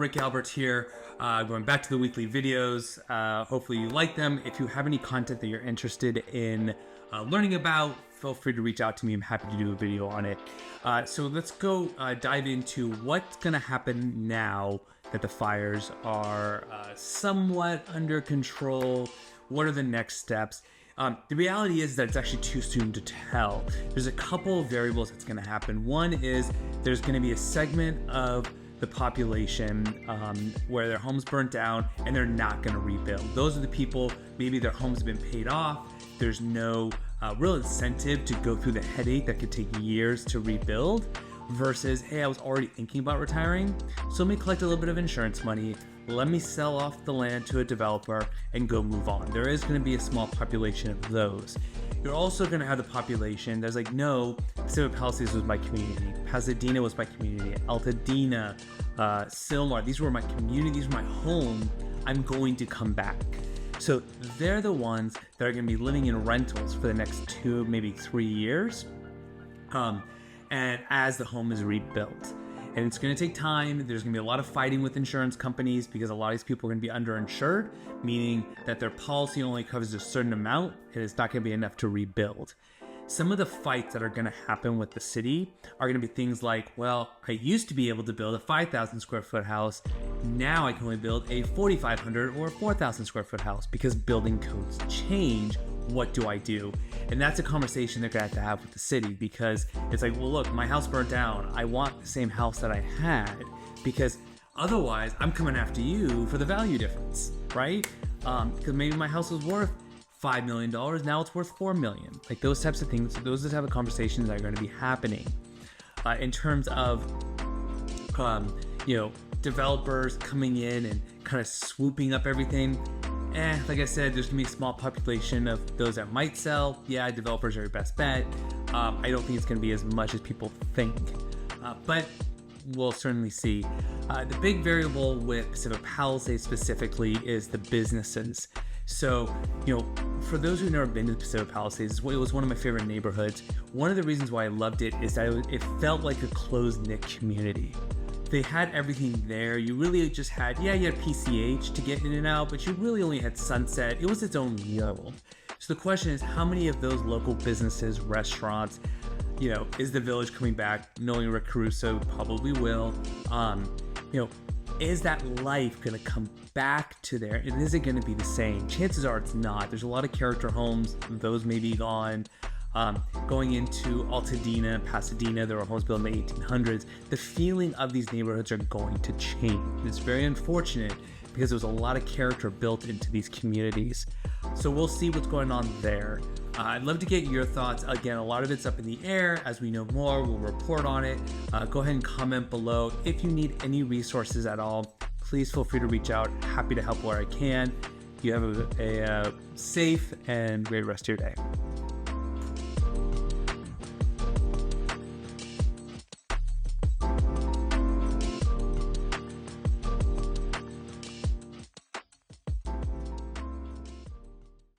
Rick Albert here, going back to the weekly videos. Hopefully you like them. If you have any content that you're interested in learning about, feel free to reach out to me. I'm happy to do a video on it. So let's go dive into what's going to happen now that the fires are somewhat under control. What are the next steps? The reality is that it's actually too soon to tell. There's a couple of variables that's going to happen. One is there's going to be a segment of the population where their homes burnt down and they're not going to rebuild. Those are the people, maybe their homes have been paid off. There's no real incentive to go through the headache that could take years to rebuild versus, hey, I was already thinking about retiring, so let me collect a little bit of insurance money. Let me sell off the land to a developer and go move on. There is going to be a small population of those. You're also going to have the population that's like, no, Pacific Palisades was my community. Pasadena was my community. Altadena, Sylmar, these were my community, these were my home. I'm going to come back. So they're the ones that are going to be living in rentals for the next 2, maybe 3 years. And as the home is rebuilt. And it's going to take time. There's going to be a lot of fighting with insurance companies because a lot of these people are going to be underinsured, meaning that their policy only covers a certain amount and it's not going to be enough to rebuild. Some of the fights that are going to happen with the city are going to be things like, well, I used to be able to build a 5,000 square foot house. Now I can only build a 4,500 or 4,000 square foot house because building codes change. What do I do? And that's a conversation they're going to have with the city because it's like, well, look, my house burnt down. I want the same house that I had because otherwise I'm coming after you for the value difference, right? Because maybe my house was worth $5 million. Now it's worth $4 million. Like those types of things, those are the type of conversations that are going to be happening. In terms of, developers coming in and kind of swooping up everything. Like I said, there's gonna be a small population of those that might sell. Yeah, developers are your best bet. I don't think it's gonna be as much as people think, but we'll certainly see. The big variable with Pacific Palisades specifically is the businesses. So, for those who've never been to Pacific Palisades, it was one of my favorite neighborhoods. One of the reasons why I loved it is that it felt like a close-knit community. They had everything there. You really just had, you had PCH to get in and out, but you really only had Sunset. It was its own world. So the question is, how many of those local businesses, restaurants, is the village coming back? Knowing Rick Caruso, probably will. Is that life going to come back to there? And is it going to be the same? Chances are it's not. There's a lot of character homes. Those may be gone. Going into Altadena, Pasadena, there were homes built in the 1800s. The feeling of these neighborhoods are going to change. It's very unfortunate because there was a lot of character built into these communities. So we'll see what's going on there. I'd love to get your thoughts. Again, a lot of it's up in the air. As we know more, we'll report on it. Go ahead and comment below. If you need any resources at all, please feel free to reach out. Happy to help where I can. You have a safe and great rest of your day.